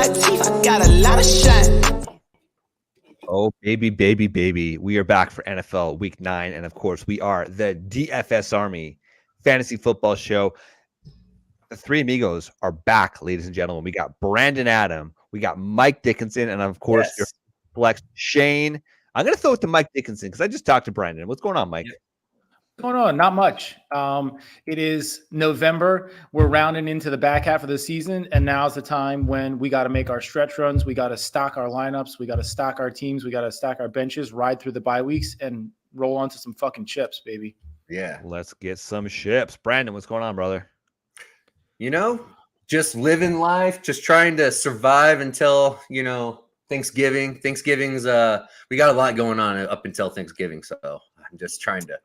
my teeth, I got a lot of shine. Oh, baby, baby, baby. We are back for NFL Week 9. And, of course, we are the DFS Army Fantasy Football Show. The three amigos are back, ladies and gentlemen. We got Brandon Adam. We got Mike Dickinson. And, of course, your flex, Shane. I'm going to throw it to Mike Dickinson because I just talked to Brandon. What's going on, Mike? What's going on? Not much. It is November. We're rounding into the back half of the season, and now's the time when we got to make our stretch runs. We got to stock our lineups. We got to stock our teams. We got to stack our benches, ride through the bye weeks, and roll onto some fucking chips, baby. Yeah. Let's get some chips. Brandon, what's going on, brother? You know, just living life, just trying to survive until, Thanksgiving. Thanksgiving's we got a lot going on up until Thanksgiving, so I'm just trying to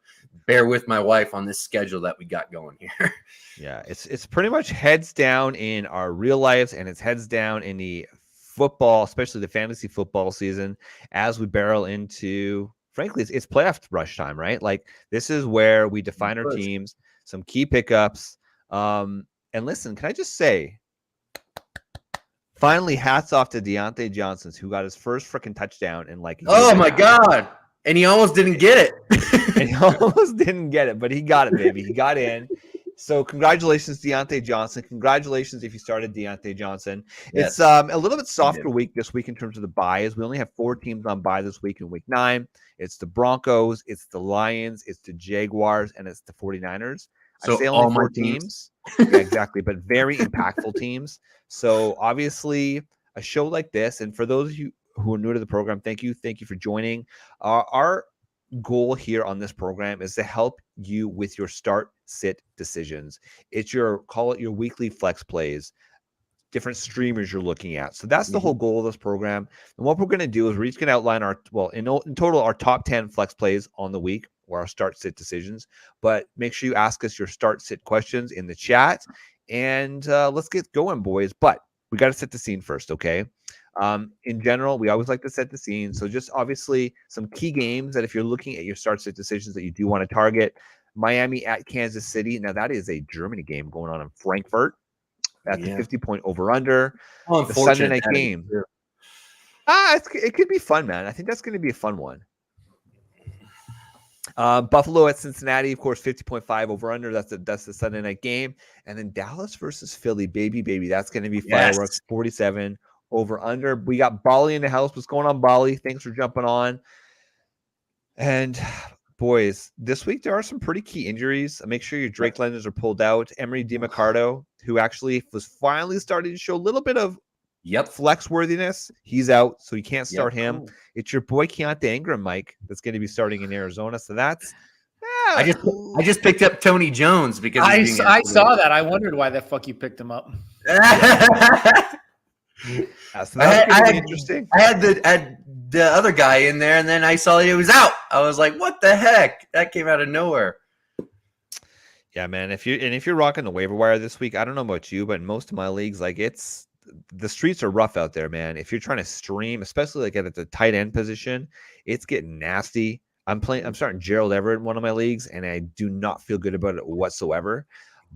bear with my wife on this schedule that we got going here. Yeah, it's pretty much heads down in our real lives, and it's heads down in the football, especially the fantasy football season, as we barrel into, frankly, it's playoff rush time, right? Like, this is where we define our teams, some key pickups. And listen, can I just say, finally, hats off to Deontay Johnson, who got his first freaking touchdown in like. Oh my God. And he almost didn't get it. And he almost didn't get it, but he got it, baby. He got in. So congratulations, Deontay Johnson. Congratulations if you started Deontay Johnson. Yes. It's a little bit softer week this week in terms of the buys. We only have 4 teams on bye this week in week 9. It's the Broncos, it's the Lions, it's the Jaguars, and it's the 49ers. So I say only 4 teams. Yeah, exactly, but very impactful teams. So obviously a show like this, and for those of you who are new to the program, thank you for joining. Our goal here on this program is to help you with your start sit decisions. It's call it your weekly flex plays, different streamers you're looking at. So that's the whole goal of this program. And what we're going to do is we're just going to outline in total our top 10 flex plays on the week, or our start sit decisions. But make sure you ask us your start sit questions in the chat, and let's get going, boys. But we got to set the scene first, okay? In general, we always like to set the scene. So just obviously some key games that if you're looking at your start sit decisions that you do want to target. Miami at Kansas City. Now that is a Germany game going on in Frankfurt. That's a 50-point over-under. The Sunday night game. It could be fun, man. I think that's going to be a fun one. Buffalo at Cincinnati, of course, 50.5 over-under. That's the Sunday night game. And then Dallas versus Philly, baby. That's going to be fireworks, 47 over-under. We got Bali in the house. What's going on, Bali? Thanks for jumping on. And boys, this week there are some pretty key injuries. Make sure your Drake Lenders are pulled out. Emery DiMarcardo, who actually was finally starting to show a little bit of flex worthiness, he's out, so you can't start him. Cool. It's your boy Keontae Ingram, Mike, that's going to be starting in Arizona. So that's I just picked up Tony Jones because I saw that. I wondered why the fuck you picked him up. So that interesting. I had the other guy in there, and then I saw he was out. I was like, "What the heck?" That came out of nowhere. Yeah, man. If you're rocking the waiver wire this week, I don't know about you, but in most of my leagues, like the streets are rough out there, man. If you're trying to stream, especially like at the tight end position, it's getting nasty. I'm starting Gerald Everett in one of my leagues, and I do not feel good about it whatsoever.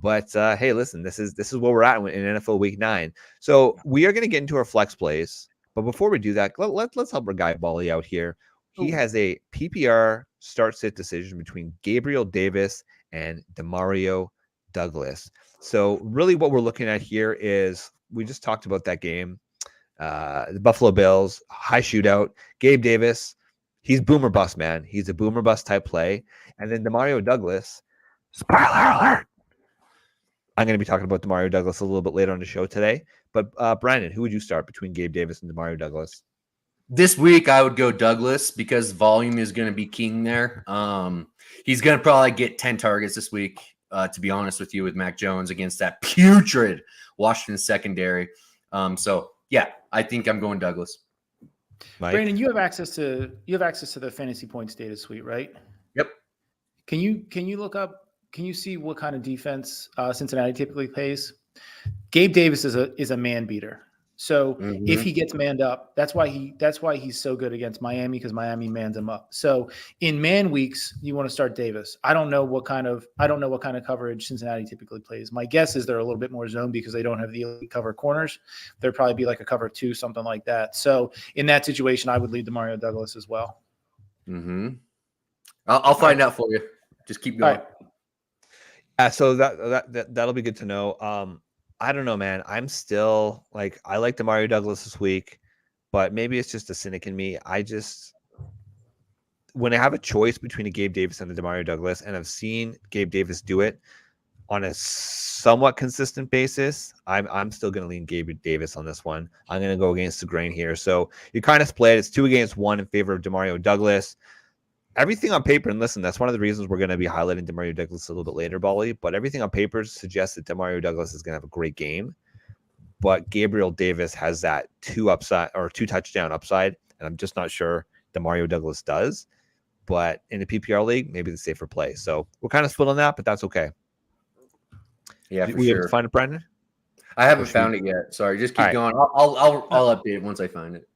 But hey, listen, this is where we're at in NFL Week 9. So we are going to get into our flex plays. But before we do that, let's help our guy Bali out here. He has a PPR start sit decision between Gabriel Davis and Demario Douglas. So really what we're looking at here is, we just talked about that game. The Buffalo Bills, high shootout. Gabe Davis, he's boomer bust, man. He's a boomer bust type play. And then Demario Douglas, spoiler alert. I'm going to be talking about Demario Douglas a little bit later on the show today. But Brandon, who would you start between Gabe Davis and Demario Douglas? This week, I would go Douglas because volume is going to be king there. He's going to probably get 10 targets this week, to be honest with you, with Mac Jones against that putrid Washington secondary. So, yeah, I think I'm going Douglas. Mike? Brandon, you have access to the fantasy points data suite, right? Yep. Can you look up? Can you see what kind of defense Cincinnati typically plays? Gabe Davis is a man beater. So Mhm. if he gets manned up, that's why he's so good against Miami, because Miami mans him up. So in man weeks, you want to start Davis. I don't know what kind of coverage Cincinnati typically plays. My guess is they're a little bit more zone because they don't have the elite cover corners. There'd probably be like a cover 2, something like that. So in that situation, I would lead Mario Douglas as well. Mm-hmm. I'll find out for you. Just keep going. All right. So that'll be good to know. I don't know, man. I'm still like, I like Mario Douglas this week, but maybe it's just a cynic in me. When I have a choice between a Gabe Davis and a Demario Douglas, and I've seen Gabe Davis do it on a somewhat consistent basis, I'm still going to lean Gabe Davis on this one. I'm going to go against the grain here. So you kind of split. It's 2 against 1 in favor of Demario Douglas. Everything on paper, and listen, that's one of the reasons we're going to be highlighting Demario Douglas a little bit later, Bali, but everything on paper suggests that Demario Douglas is going to have a great game. But Gabriel Davis has that 2 touchdown upside, and I'm just not sure Demario Douglas does. But in the PPR league, maybe the safer play. So we're kind of split on that, but that's okay. Yeah, for we sure. have to find it, Brandon? I haven't found it yet. Sorry, just keep going. I'll update it once I find it.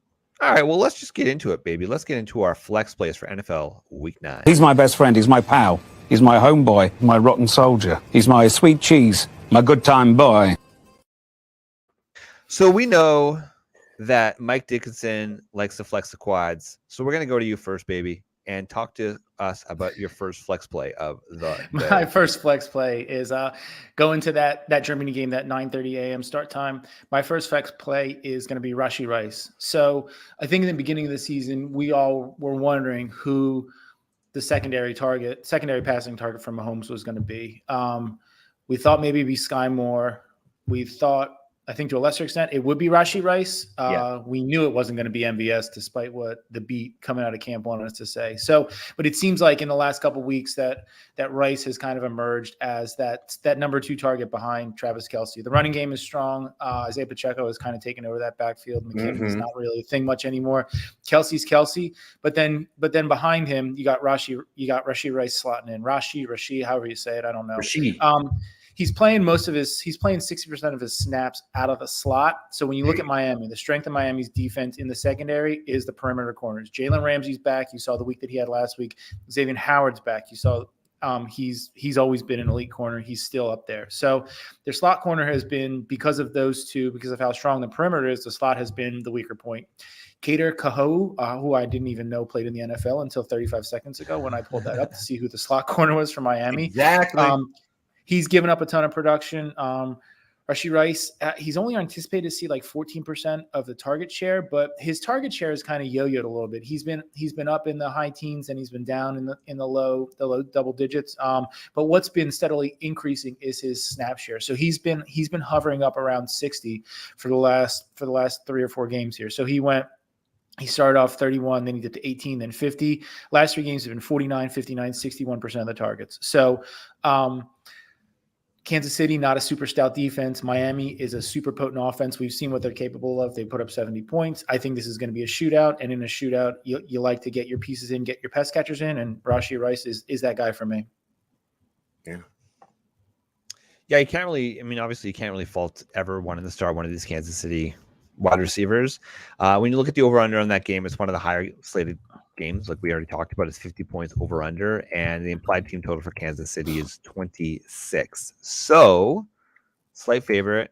All right, well, let's just get into it, baby. Let's get into our flex plays for NFL Week 9. He's my best friend. He's my pal. He's my homeboy, my rotten soldier. He's my sweet cheese, my good time boy. So we know that Mike Dickinson likes to flex the quads. So we're going to go to you first, baby, and talk to us about your first flex play of the My first flex play is going to that Germany game, that 9:30 a.m. start time. My first flex play is going to be Rashee Rice. So I think in the beginning of the season, we all were wondering who the secondary passing target for Mahomes was going to be. We thought maybe it'd be Sky Moore. We thought, I think to a lesser extent, it would be Rashee Rice. We knew it wasn't going to be MVS, despite what the beat coming out of camp wanted us to say. So, but it seems like in the last couple of weeks that Rice has kind of emerged as that number 2 target behind Travis Kelce. The running game is strong. Isaiah Pacheco has kind of taken over that backfield. McKinnon is not really a thing much anymore. Kelce's Kelce, but then behind him you got Rashee Rice slotting in. Rashee, however you say it, I don't know. Rashee. He's playing 60% of his snaps out of the slot. So when you look at Miami, the strength of Miami's defense in the secondary is the perimeter corners. Jalen Ramsey's back. You saw the week that he had last week. Xavier Howard's back. You saw he's always been an elite corner. He's still up there. So their slot corner has been, because of those two, because of how strong the perimeter is, the slot has been the weaker point. Kader Kaho, who I didn't even know played in the NFL until 35 seconds ago when I pulled that up to see who the slot corner was for Miami. Exactly. He's given up a ton of production. Rashee Rice, he's only anticipated to see like 14% of the target share, but his target share is kind of yo-yoed a little bit. He's been up in the high teens and he's been down in the low double digits. But what's been steadily increasing is his snap share. So he's been hovering up around 60 for the last 3 or 4 games here. So he started off 31, then he did to 18, then 50. Last 3 games have been 49, 59, 61% of the targets. So Kansas City, not a super stout defense. Miami is a super potent offense. We've seen what they're capable of. They put up 70 points. I think this is going to be a shootout. And in a shootout, you like to get your pieces in, get your pass catchers in. And Rashee Rice is that guy for me. Yeah, you can't really, obviously you can't really fault ever wanting to start one of these Kansas City wide receivers. When you look at the over-under on that game, it's one of the higher slated games, like we already talked about. It's 50 points over under, and the implied team total for Kansas City is 26. So slight favorite.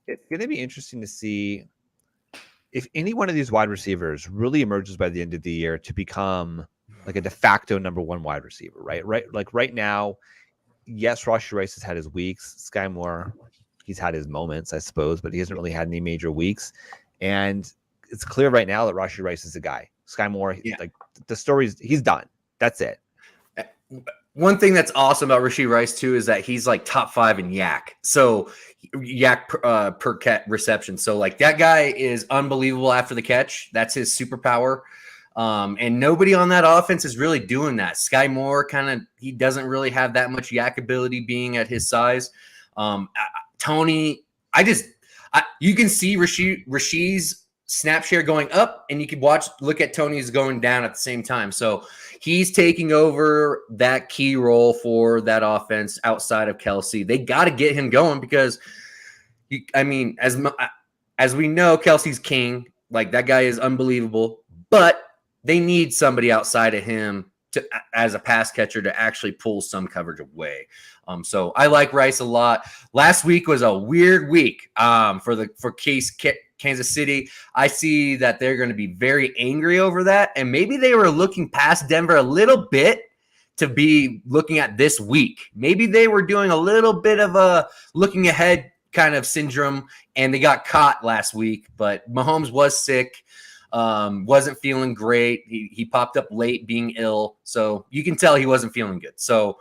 It's going to be interesting to see if any one of these wide receivers really emerges by the end of the year to become like a de facto number 1 wide receiver, right? Like right now, yes, Rashee Rice has had his weeks. Sky Moore, he's had his moments, I suppose, but he hasn't really had any major weeks. And it's clear right now that Rashee Rice is the guy. Sky Moore, like the story's, he's done. That's it. One thing that's awesome about Rashee Rice too is that he's like top 5 in yak. So yak per catch reception. So like that guy is unbelievable after the catch. That's his superpower. And nobody on that offense is really doing that. Sky Moore he doesn't really have that much yak ability being at his size. Tony, you can see Rashee's snap share going up, and you can look at Tony's going down at the same time. So he's taking over that key role for that offense outside of Kelce. They got to get him going because, as as we know, Kelsey's king. Like, that guy is unbelievable. But they need somebody outside of him as a pass catcher to actually pull some coverage away. So I like Rice a lot. Last week was a weird week for Kansas City. I see that they're going to be very angry over that, and maybe they were looking past Denver a little bit to be looking at this week. Maybe they were doing a little bit of a looking ahead kind of syndrome, and they got caught last week. But Mahomes was sick. Wasn't feeling great. He popped up late being ill. So you can tell he wasn't feeling good. So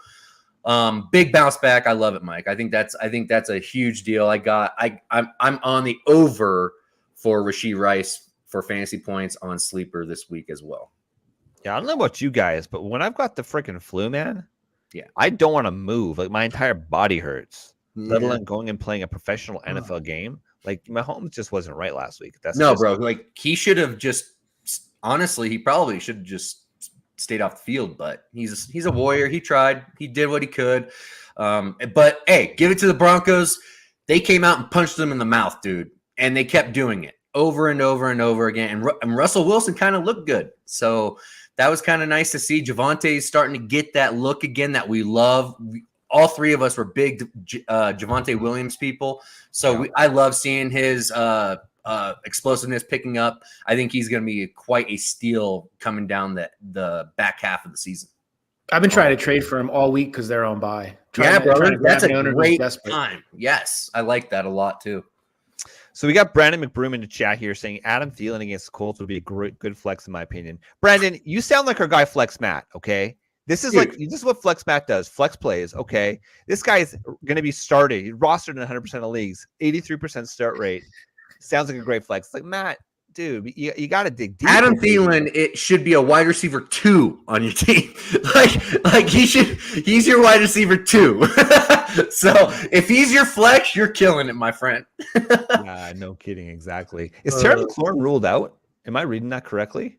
big bounce back. I love it, Mike. I think that's a huge deal. I'm on the over for Rashee Rice for fantasy points on Sleeper this week as well. Yeah, I don't know about you guys, but when I've got the freaking flu, man, yeah, I don't want to move. Like, my entire body hurts, let alone going and playing a professional NFL game. Like, Mahomes just wasn't right last week. Bro. Like, he should have just honestly, he probably should have just stayed off the field. But he's a warrior. He tried. He did what he could. But hey, give it to the Broncos. They came out and punched them in the mouth, dude, and they kept doing it over and over and over again. And Russell Wilson kind of looked good. So that was kind of nice to see. Javonte is starting to get that look again that we love. All three of us were big Javonte Williams people. So I love seeing his explosiveness picking up. I think he's going to be quite a steal coming down the back half of the season. I've been trying to trade for him all week because they're on bye. Brother. That's a great time. Yes, I like that a lot too. So we got Brandon McBroom in the chat here saying Adam Thielen against the Colts would be a good flex in my opinion. Brandon, you sound like our guy Flex Matt, okay? This is this is what Flex Matt does. Flex plays, okay? This guy is going to be started. He's rostered in 100% of leagues, 83% start rate. Sounds like a great flex. It's like, Matt, dude, you got to dig deep. Adam Thielen, it should be a wide receiver 2 on your team. like he's your wide receiver 2. So if he's your flex, you're killing it, my friend. No kidding. Exactly. Is Terry McLaurin ruled out? Am I reading that correctly?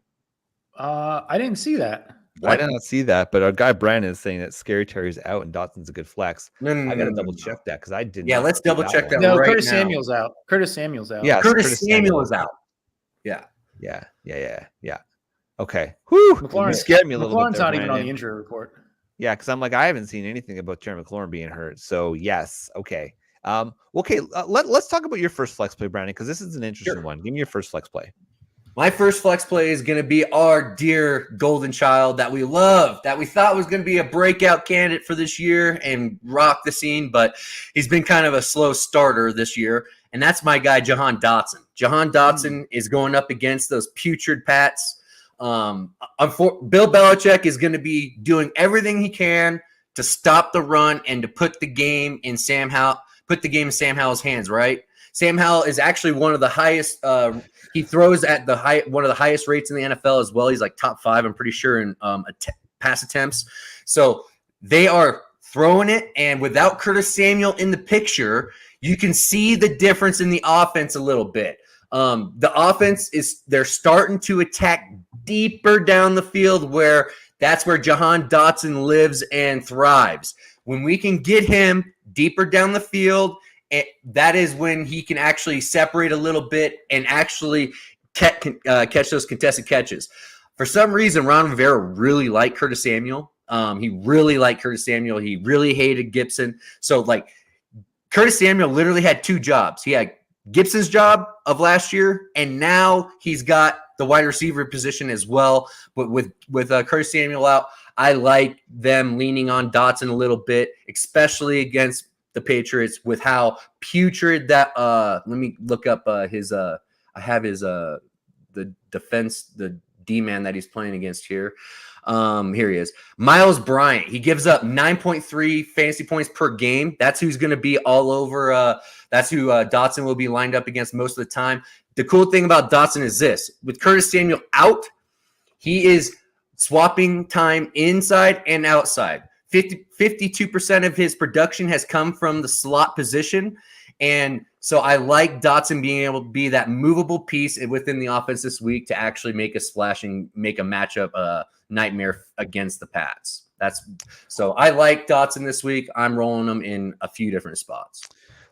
I didn't see that. I did not see that, but our guy Brandon is saying that Scary Terry's out and Dotson's a good flex. No, I got to double check that because I didn't. Yeah, let's double check that. No, right Curtis now. Samuel's out. Curtis Samuel's out. Yeah, Curtis Samuel is out. Yeah. Okay. Whew. McLaurin scared me a little bit. McLaurin's not even on the injury report. Yeah, because I'm like, I haven't seen anything about Terry McLaurin being hurt. So yes, okay. Let's talk about your first flex play, Brandon, because this is an interesting one. Give me your first flex play. My first flex play is going to be our dear golden child that we love, that we thought was going to be a breakout candidate for this year and rock the scene, but he's been kind of a slow starter this year, and that's my guy, Jahan Dotson. Jahan Dotson is going up against those putrid Pats. Bill Belichick is going to be doing everything he can to stop the run and to put the game in Sam Howell's hands, right? Sam Howell is actually one of the highest. He throws at one of the highest rates in the NFL as well. He's like top 5, I'm pretty sure, in pass attempts. So they are throwing it, and without Curtis Samuel in the picture, you can see the difference in the offense a little bit. The offense they're starting to attack deeper down the field, that's where Jahan Dotson lives and thrives. When we can get him deeper down the field, that is when he can actually separate a little bit and actually catch those contested catches. For some reason, Ron Rivera really liked Curtis Samuel. He really liked Curtis Samuel. He really hated Gibson. So, Curtis Samuel literally had 2 jobs. He had Gibson's job of last year, and now he's got the wide receiver position as well. But with Curtis Samuel out, I like them leaning on Dotson a little bit, especially against the Patriots with how putrid that let me look up his I have his the defense, the D-man that he's playing against here. Here he is. Miles Bryant. He gives up 9.3 fantasy points per game. That's who's going to be all over. That's who Dotson will be lined up against most of the time. The cool thing about Dotson is this. With Curtis Samuel out, he is swapping time inside and outside. 52% of his production has come from the slot position. And so I like Dotson being able to be that movable piece within the offense this week to actually make a splash and make a matchup nightmare against the Pats. So I like Dotson this week. I'm rolling him in a few different spots.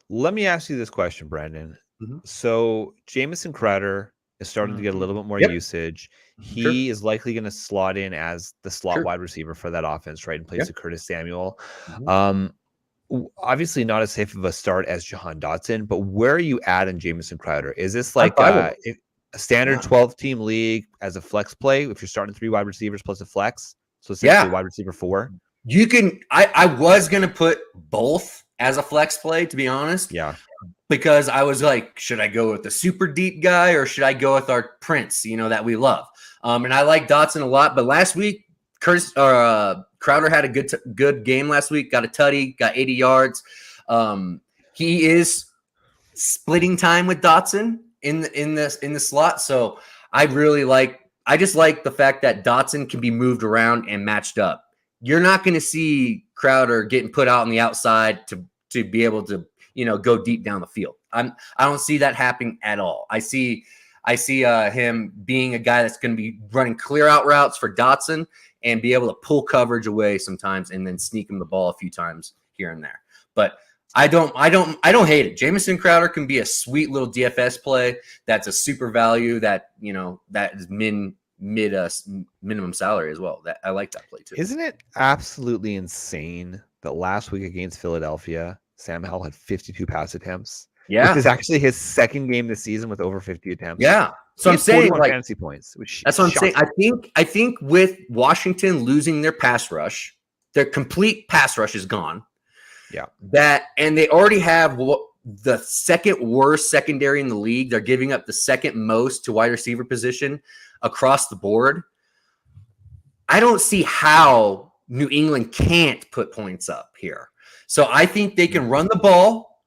Let me ask you this question, Brandon. So Jamison Crowder is starting to get a little bit more Yep. usage. Sure. He is likely going to slot in as the slot Sure. wide receiver for that offense, right, in place Yeah. of Curtis Samuel. Mhm. Obviously not as safe of a start as Jahan Dotson, but where are you at in Jamison Crowder? Is this I'm like fine with a standard Yeah. 12-team league as a flex play if you're starting 3 wide receivers plus a flex? So essentially Yeah. wide receiver 4? You can. I was gonna put both as a flex play, to be honest. Yeah. Because I was like, should I go with the super deep guy or should I go with our Prince, that we love? And I like Dotson a lot, but last week, Crowder had a good game last week. Got a tutty, got 80 yards. He is splitting time with Dotson in the slot, so I just like the fact that Dotson can be moved around and matched up. You're not going to see Crowder getting put out on the outside to be able to go deep down the field. I don't see that happening at all. I see him being a guy that's going to be running clear out routes for Dotson and be able to pull coverage away sometimes and then sneak him the ball a few times here and there. But I don't hate it. Jamison Crowder can be a sweet little DFS play. That's a super value that is minimum salary as well. That I like that play too. Isn't it absolutely insane that last week against Philadelphia, Sam Howell had 52 pass attempts? Yeah. Which is actually his second game this season with over 50 attempts. Yeah. So I'm saying fantasy points. That's what I'm saying. I think with Washington losing their pass rush, their complete pass rush is gone. Yeah. And they already have the second worst secondary in the league. They're giving up the second most to wide receiver position across the board. I don't see how New England can't put points up here. So I think they can run the ball,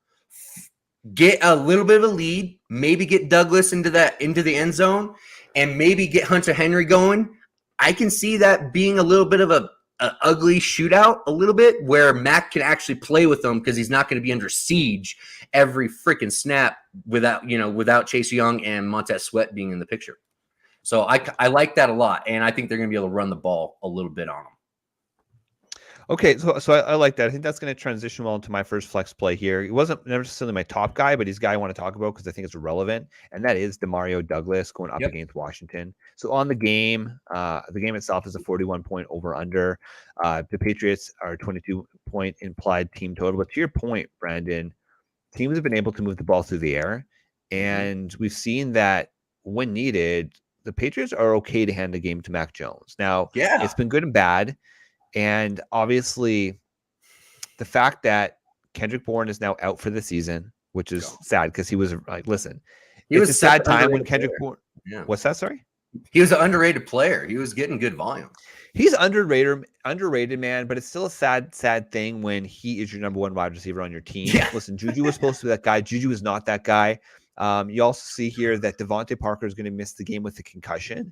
get a little bit of a lead, maybe get Douglas into the end zone, and maybe get Hunter Henry going. I can see that being a little bit of an ugly shootout, a little bit, where Mac can actually play with them because he's not going to be under siege every freaking snap without Chase Young and Montez Sweat being in the picture. So I like that a lot, and I think they're going to be able to run the ball a little bit on them. Okay, so I like that. I think that's going to transition well into my first flex play here. He wasn't necessarily my top guy, but he's a guy I want to talk about because I think it's relevant, and that is Demario Douglas going up against Washington. So on the game itself is a 41-point over/under. The Patriots are 22-point implied team total. But to your point, Brandon, teams have been able to move the ball through the air, and we've seen that when needed, the Patriots are okay to hand the game to Mac Jones. Now, it's been good and bad. And obviously, the fact that Kendrick Bourne is now out for the season, which is sad because he was like, listen, it's a sad time when Kendrick Bourne. Yeah. What's that? Sorry? He was an underrated player. He was getting good volume. He's underrated, man, but it's still a sad thing when he is your number one wide receiver on your team. Yeah. Listen, Juju was supposed to be that guy. Juju is not that guy. You also see here that Devontae Parker is going to miss the game with a concussion.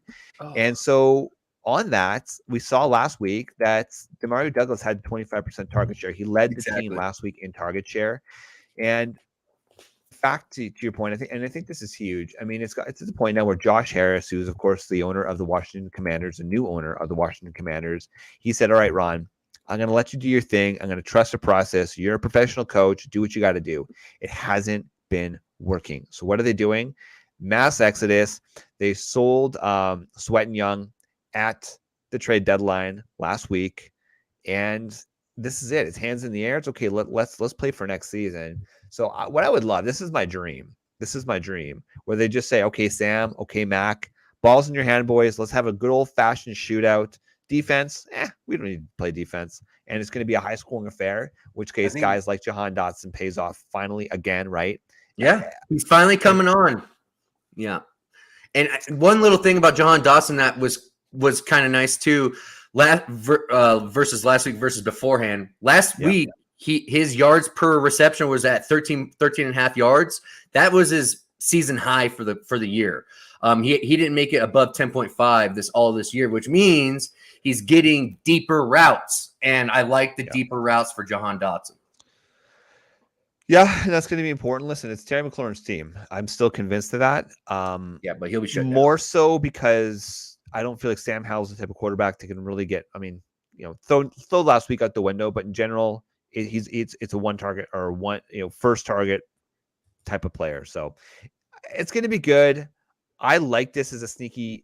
And so on that, we saw last week that Demario Douglas had 25% target share. He led the team last week in target share. And back to your point, I think this is huge. I mean, it's to the point now where Josh Harris, who's of course the owner of the Washington Commanders, the new owner of the Washington Commanders, he said, all right, Ron, I'm going to let you do your thing. I'm going to trust the process. You're a professional coach. Do what you got to do. It hasn't been working. So what are they doing? Mass exodus. They sold Sweat and Young at the trade deadline last week, and this is it. It's hands in the air. It's okay. Let's play for next season. So what I would love, this is my dream, where they just say, okay, Sam, okay, Mac, balls in your hand, boys. Let's have a good old fashioned shootout. Defense, we don't need to play defense, and it's going to be a high scoring affair. In which case, guys like Jahan Dotson pays off finally again, right? Yeah, he's finally coming on. Yeah, and one little thing about Jahan Dotson that was kind of nice too. Versus last week versus beforehand. Last week, his yards per reception was at 13 and a half yards. That was his season high for the year. He didn't make it above 10.5 this year, which means he's getting deeper routes. And I like the deeper routes for Jahan Dotson. Yeah, that's going to be important. Listen, it's Terry McLaurin's team. I'm still convinced of that. But he'll be shut more down. So because I don't feel like Sam Howell's the type of quarterback that can really get. I mean, throw last week out the window, but in general, it's a one target or first target type of player. So it's going to be good. I like this as a sneaky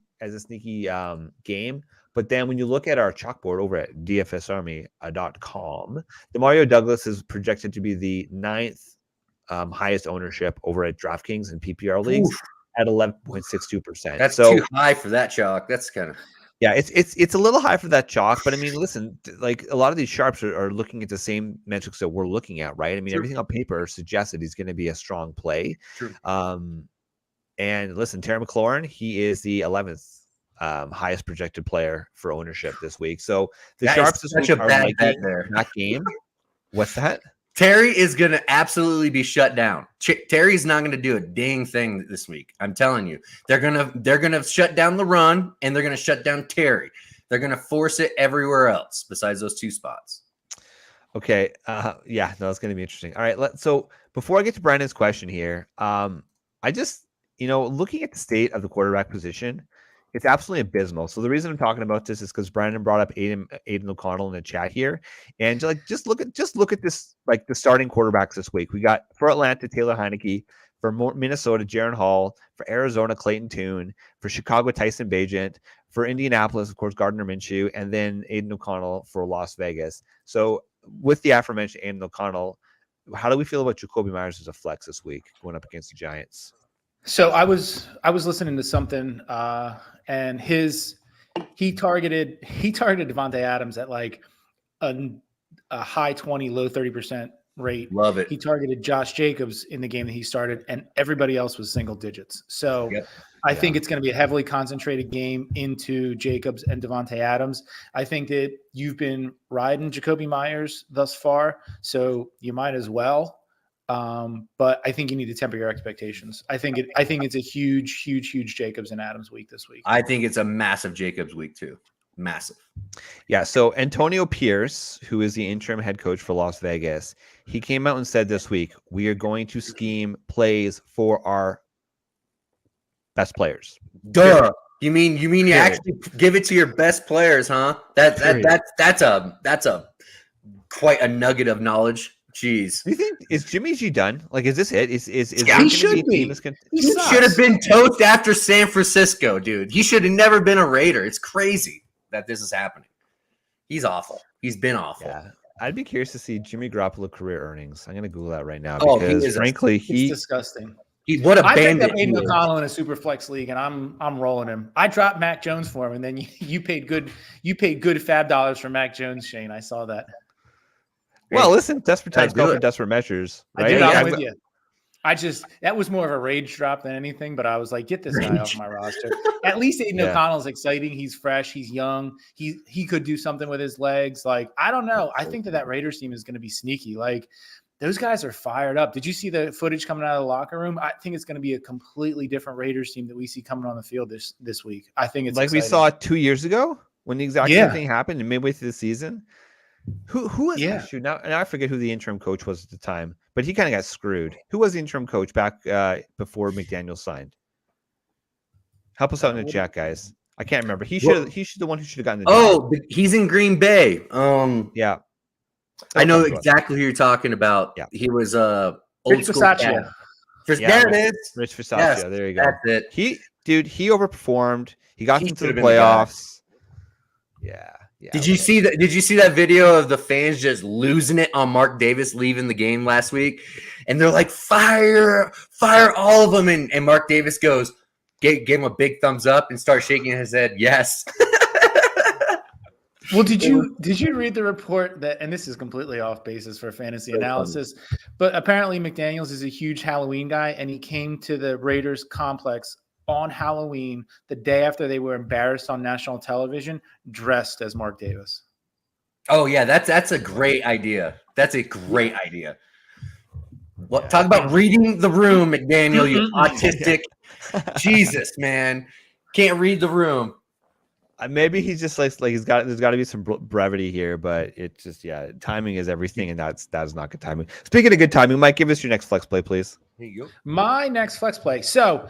game. But then when you look at our chalkboard over at dfsarmy.com, Demario Douglas is projected to be the 9th highest ownership over at DraftKings and PPR leagues at 11.62%. That's so too high for that chalk. That's kind of yeah, it's a little high for that chalk, but I mean, listen, like a lot of these sharps are looking at the same metrics that we're looking at, right? I mean, everything on paper suggests that he's going to be a strong play. True. And listen, Terry McLaurin, he is the 11th highest projected player for ownership this week. So the sharps this week are liking that game. What's that? Terry is going to absolutely be shut down. Terry's not going to do a dang thing this week. I'm telling you. They're going to shut down the run, and they're going to shut down Terry. They're going to force it everywhere else besides those 2 spots. Okay. Yeah, no, it's going to be interesting. All right. So before I get to Brandon's question here, I just, looking at the state of the quarterback position, it's absolutely abysmal. So the reason I'm talking about this is because Brandon brought up Aiden O'Connell in the chat here, and just look at this, like the starting quarterbacks this week. We got for Atlanta Taylor Heineke, for Minnesota Jaron Hall, for Arizona Clayton Tune, for Chicago Tyson Bagent, for Indianapolis of course Gardner Minshew, and then Aiden O'Connell for Las Vegas. So with the aforementioned Aiden O'Connell, how do we feel about Jacoby Myers as a flex this week going up against the Giants? So I was listening to something, and he targeted Devontae Adams at like a high 20, low 30% rate. Love it. He targeted Josh Jacobs in the game that he started, and everybody else was single digits. So I think it's going to be a heavily concentrated game into Jacobs and Devontae Adams. I think that you've been riding Jacoby Myers thus far, so you might as well. But I think you need to temper your expectations. I think it's a huge Jacobs and Adams week this week. I think it's a massive Jacobs week too. Massive. Yeah. So Antonio Pierce, who is the interim head coach for Las Vegas, he came out and said this week, we are going to scheme plays for our best players. Duh. You mean you actually give it to your best players, huh? That's a quite a nugget of knowledge. Jeez. Do you think is Jimmy G done? Like, is this it? Is he should be? He should have been toast after San Francisco, dude. He should have never been a Raider. It's crazy that this is happening. He's awful. He's been awful. Yeah. I'd be curious to see Jimmy Garoppolo career earnings. I'm going to Google that right now because frankly, it's disgusting. What a I picked bandit! up Aiden O'Connell in a super flex league, and I'm rolling him. I dropped Mac Jones for him, and then you paid good fab dollars for Mac Jones, Shane. I saw that. Well, listen, desperate times call for desperate measures, right? I'm with you. That was more of a rage drop than anything, but I was like, get this guy off my roster. At least Aiden O'Connell is exciting. He's fresh. He's young. He could do something with his legs. Like, I don't know. I think that Raiders team is going to be sneaky. Like, those guys are fired up. Did you see the footage coming out of the locker room? I think it's going to be a completely different Raiders team that we see coming on the field this week. I think it's like exciting. We saw 2 years ago when the exact same thing happened and midway through the season. Who was shoot now? And I forget who the interim coach was at the time, but he kind of got screwed. Who was the interim coach back before McDaniel signed? Help us out in the chat, guys. I can't remember. He's the one who should have gotten the job. He's in Green Bay. Yeah. I know exactly who you're talking about. Yeah. He was old Rich school. Bisaccia. There it is. Rich Bisaccia. Yes, there you go. That's it. He overperformed. He got into the playoffs. Yeah. Did you see that? Did you see that video of the fans just losing it on Mark Davis leaving the game last week? And they're like, fire all of them. And Mark Davis goes, gave him a big thumbs up and starts shaking his head. Yes. Well, did you read the report that, and this is completely off basis for fantasy analysis, but apparently McDaniels is a huge Halloween guy, and he came to the Raiders complex on Halloween, the day after they were embarrassed on national television, dressed as Mark Davis. Oh yeah, that's a great idea. That's a great idea. Well, talk about reading the room, McDaniel, you autistic. Jesus, man. Can't read the room. Maybe he's just like there's got to be some brevity here, but it's just timing is everything, and that's not good timing. Speaking of good timing, Mike, give us your next flex play, please. Here you go. My next flex play. So,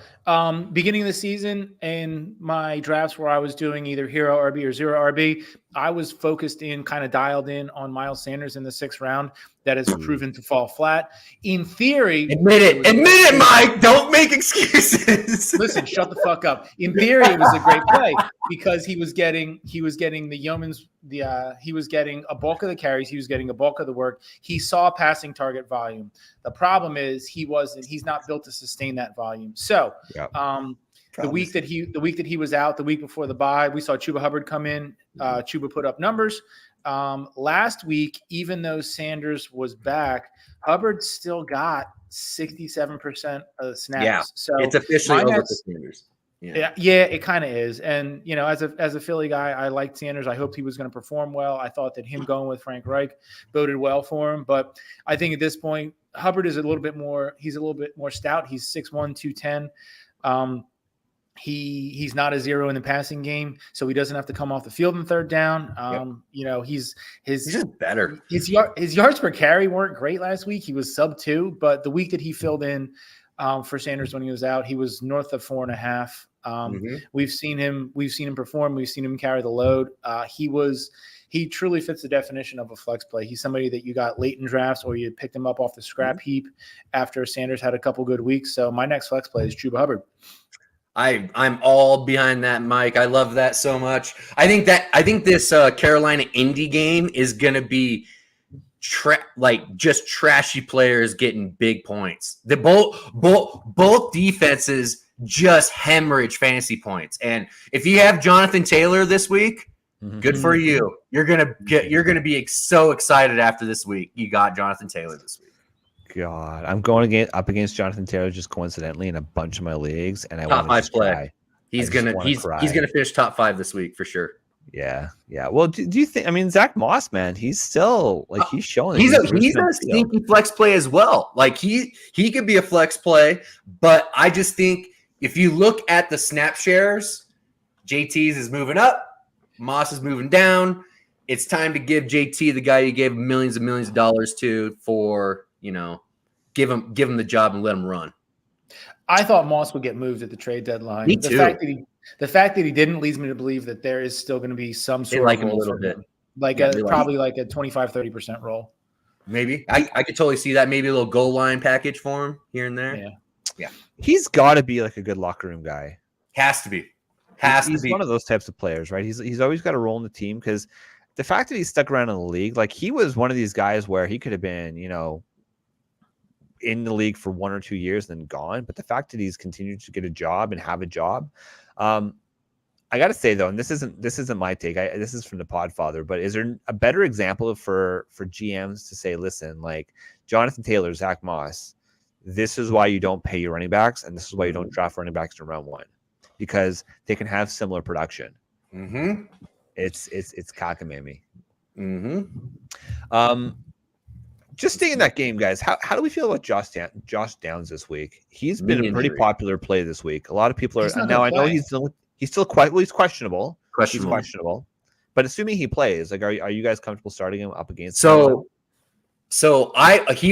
beginning of the season in my drafts where I was doing either hero RB or zero RB, I was focused in, kind of dialed in on Miles Sanders in the 6th round. That has proven to fall flat. In theory, Admit it, Mike. Don't make excuses. Listen, shut the fuck up. In theory, it was a great play because he was getting the yeoman's he was getting a bulk of the carries, he was getting a bulk of the work. He saw passing target volume. The problem is he's not built to sustain that volume. So the week that he was out, the week before the bye, we saw Chuba Hubbard come in. Chuba put up numbers. Last week, even though Sanders was back, Hubbard still got 67% of the snaps. Yeah, so it's officially over for Sanders. Yeah, it kind of is. And as a Philly guy, I liked Sanders. I hoped he was going to perform well. I thought that him going with Frank Reich boded well for him. But I think at this point, Hubbard is a little bit more stout. He's 6'1", 210. He's not a zero in the passing game, so he doesn't have to come off the field in 3rd down. He's just better. His yards per carry weren't great last week. He was sub 2, but the week that he filled in for Sanders when he was out, he was north of 4.5. We've seen him perform. We've seen him carry the load. He truly fits the definition of a flex play. He's somebody that you got late in drafts, or you picked him up off the scrap heap after Sanders had a couple good weeks. So my next flex play is Chuba Hubbard. I'm all behind that, Mike. I love that so much. I think this Carolina Indy game is gonna be just trashy players getting big points. The both defenses just hemorrhage fantasy points. And if you have Jonathan Taylor this week, good for you. You're gonna be so excited after this week. You got Jonathan Taylor this week. God, I'm going up against Jonathan Taylor just coincidentally in a bunch of my leagues, and I top 5 play. Cry. He's gonna finish top 5 this week for sure. Yeah. Well, do you think? I mean, Zach Moss, man, he's still he's showing. He's a sneaky flex play as well. Like he could be a flex play, but I just think if you look at the snap shares, JT's is moving up, Moss is moving down. It's time to give JT, the guy you gave millions and millions of dollars to, for give him the job and let him run. I thought Moss would get moved at the trade deadline. Me too. The fact that he didn't leads me to believe that there is still going to be some sort of him a little bit, probably like a 25-30% role. Maybe I could totally see that. Maybe a little goal line package for him here and there. Yeah. He's got to be like a good locker room guy. Has to be. He's one of those types of players, right? He's always got a role in the team, because the fact that he's stuck around in the league, like he was one of these guys where he could have been, in the league for 1 or 2 years and then gone. But the fact that he's continued to get a job and have a job, I got to say though, and this isn't my take. This is from the Podfather, but is there a better example for GMs to say, listen, like Jonathan Taylor, Zach Moss, this is why you don't pay your running backs, and this is why you don't draft running backs in round 1, because they can have similar production. It's cockamamie. Just staying in that game, guys. How do we feel about Josh Downs this week? He's been a pretty popular play this week. A lot of people are now. I know he's still quite well. He's questionable. He's questionable. But assuming he plays, like, are you guys comfortable starting him up against? He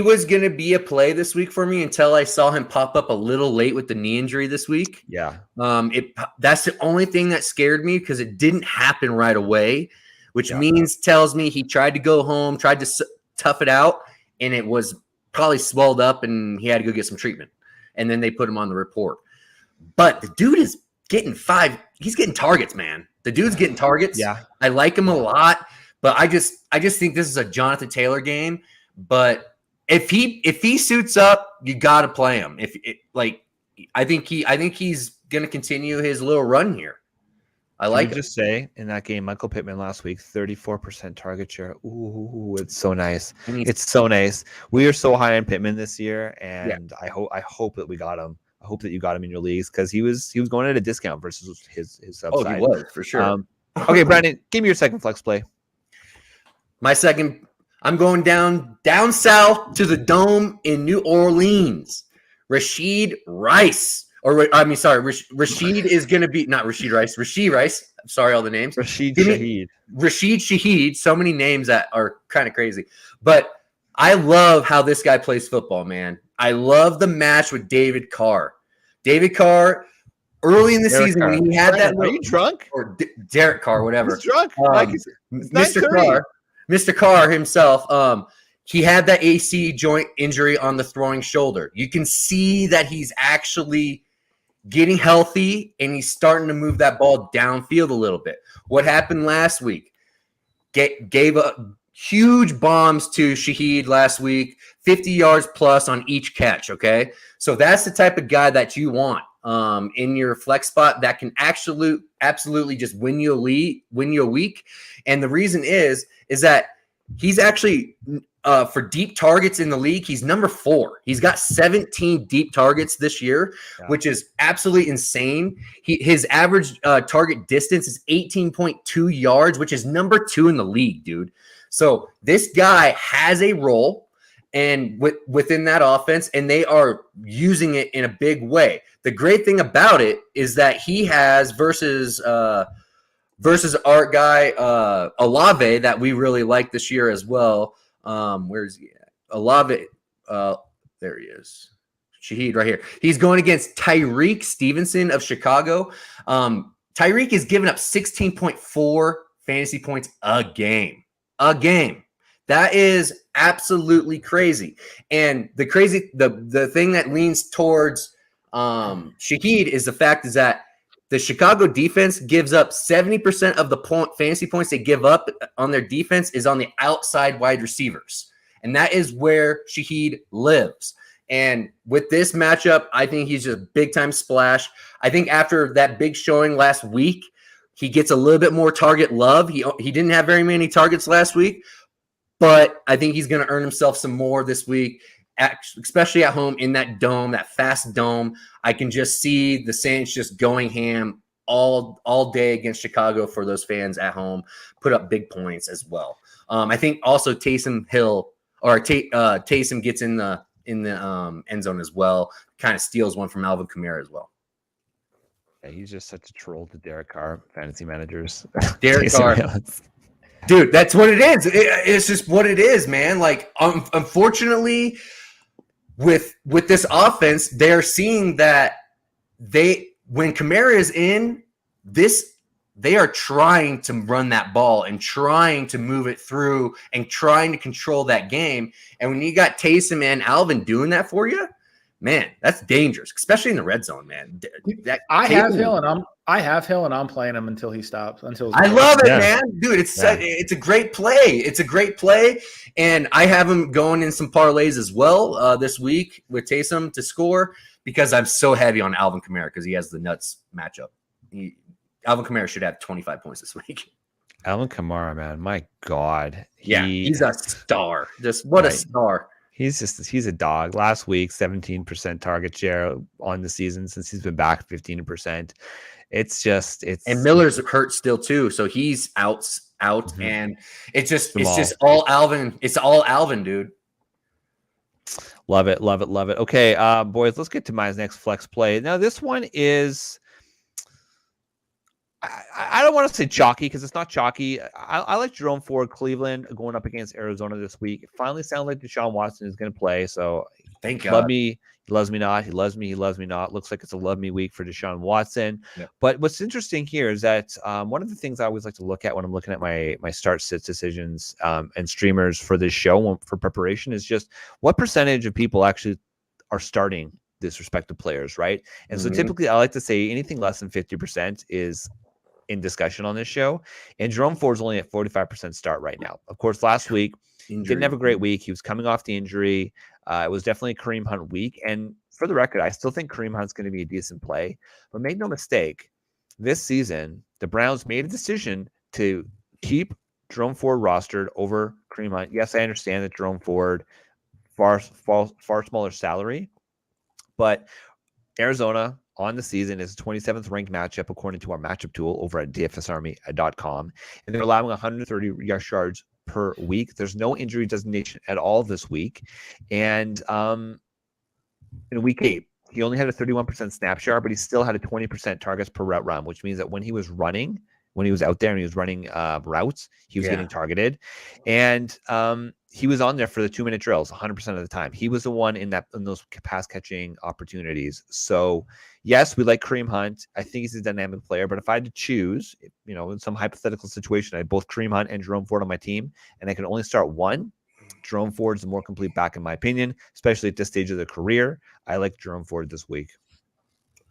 was gonna be a play this week for me until I saw him pop up a little late with the knee injury this week. Yeah. That's the only thing that scared me, because it didn't happen right away, which tells me he tried to go home, tried to tough it out, and it was probably swelled up, and he had to go get some treatment. And then they put him on the report. But the dude is getting he's getting targets, man. The dude's getting targets. Yeah. I like him a lot, but I just think this is a Jonathan Taylor game. But if he suits up, you got to play him. I think he's going to continue his little run here. I like it. Just say in that game, Michael Pittman last week, 34% target share. Ooh, it's so nice. It's so nice. We are so high on Pittman this year, and I hope that we got him. I hope that you got him in your leagues, because he was going at a discount versus his upside. Oh, he was for sure. Okay, Brandon, give me your second flex play. My second, I'm going down south to the Dome in New Orleans. Rashid Rice. Rashid is going to be not Rashid Rice. Rashid Rice. I'm sorry, all the names. Rashid Shaheed. So many names that are kind of crazy. But I love how this guy plays football, man. I love the match with David Carr. David Carr, early in the Derek season Carr. when he had that. Are you drunk? Or Derek Carr, whatever. He's drunk. Like it's Mr. 9:30. Carr, Mr. Carr himself. He had that AC joint injury on the throwing shoulder. You can see that he's actually getting healthy and he's starting to move that ball downfield a little bit. What happened last week? Gave up huge bombs to Shaheed last week, 50 yards plus on each catch, okay? So that's the type of guy that you want in your flex spot that can absolutely just win you a week. And the reason is that he's actually for deep targets in the league, he's number 4. He's got 17 deep targets this year, which is absolutely insane. His average target distance is 18.2 yards, which is number 2 in the league, dude. So this guy has a role and within that offense, and they are using it in a big way. The great thing about it is that he has versus our guy Olave that we really like this year as well. Where's he at? Olave. There he is. Shaheed right here. He's going against Tyreek Stevenson of Chicago. Tyreek is giving up 16.4 fantasy points a game. That is absolutely crazy. And the thing that leans towards Shaheed is the fact is that the Chicago defense gives up 70% of the fantasy points they give up on their defense is on the outside wide receivers. And that is where Shaheed lives. And with this matchup, I think he's just big-time splash. I think after that big showing last week, he gets a little bit more target love. He didn't have very many targets last week, but I think he's going to earn himself some more this week, especially at home in that dome, that fast dome. I can just see the Saints just going ham all day against Chicago for those fans at home, put up big points as well. I think also Taysom gets in the end zone as well, kind of steals one from Alvin Kamara as well. Yeah, he's just such a troll to Derek Carr, fantasy managers. Derek Carr. Dude, that's what it is. It's just what it is, man. Like, unfortunately, with this offense, they're seeing that when Kamara is in this, they are trying to run that ball and trying to move it through and trying to control that game. And when you got Taysom and Alvin doing that for you, man, that's dangerous, especially in the red zone, man. I have Hill and I'm playing him until he stops. I love it, man, dude. It's a great play. It's a great play, and I have him going in some parlays as well this week with Taysom to score because I'm so heavy on Alvin Kamara because he has the nuts matchup. Alvin Kamara should have 25 points this week. Alvin Kamara, man, my God, he's a star. Just what a star. He's a dog. Last week, 17% target share on the season since he's been back, 15%. And Miller's hurt still too, so he's out, mm-hmm. And it's just all Alvin. It's all Alvin, dude. Love it. Okay, boys, let's get to my next flex play. Now, this one is. I don't want to say chalky because it's not chalky. I like Jerome Ford, Cleveland, going up against Arizona this week. It finally sounds like Deshaun Watson is going to play. So thank God. Love me, he loves me not. He loves me, he loves me not. Looks like it's a love me week for Deshaun Watson. Yeah. But what's interesting here is that one of the things I always like to look at when I'm looking at my start sits decisions and streamers for this show for preparation is just what percentage of people actually are starting this respective players, right? And so typically I like to say anything less than 50% is in discussion on this show, and Jerome Ford's only at 45% start right now. Of course, last week didn't have a great week. He was coming off the injury. It was definitely a Kareem Hunt week, and for the record, I still think Kareem Hunt's going to be a decent play. But make no mistake, this season the Browns made a decision to keep Jerome Ford rostered over Kareem Hunt. Yes, I understand that Jerome Ford far smaller salary, but Arizona on the season is a 27th ranked matchup according to our matchup tool over at dfsarmy.com, and they're allowing 130 rush yards per week. There's no injury designation at all this week, and in week 8 he only had a 31% snap share, but he still had a 20% targets per route run, which means that when he was running when he was out there and he was running routes, he was getting targeted, and he was on there for the 2-minute drills 100% of the time. He was the one in those pass catching opportunities. So yes, we like Kareem Hunt. I think he's a dynamic player, but if I had to choose, in some hypothetical situation, I had both Kareem Hunt and Jerome Ford on my team, and I can only start one. Jerome Ford is the more complete back, in my opinion, especially at this stage of their career. I like Jerome Ford this week.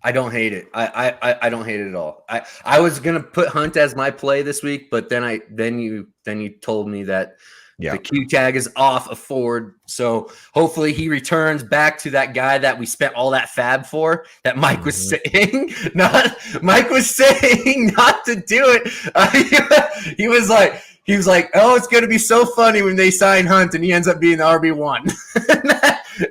I don't hate it. I don't hate it at all. I was gonna put Hunt as my play this week, but then you told me that the Q tag is off of Ford. So hopefully he returns back to that guy that we spent all that fab for, that Mike was saying. Mike was saying not to do it. He was like, oh, it's going to be so funny when they sign Hunt and he ends up being the RB1.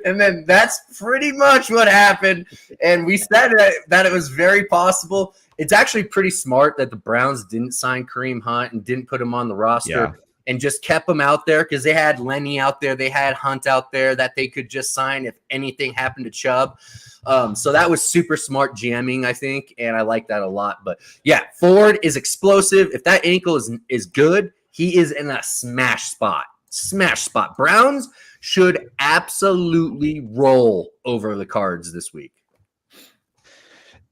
And then that's pretty much what happened. And we said that it was very possible. It's actually pretty smart that the Browns didn't sign Kareem Hunt and didn't put him on the roster and just kept him out there, because they had Lenny out there. They had Hunt out there that they could just sign if anything happened to Chubb. So that was super smart GMing, I think, and I like that a lot. But yeah, Ford is explosive. If that ankle is good, he is in a smash spot. Browns should absolutely roll over the Cards this week.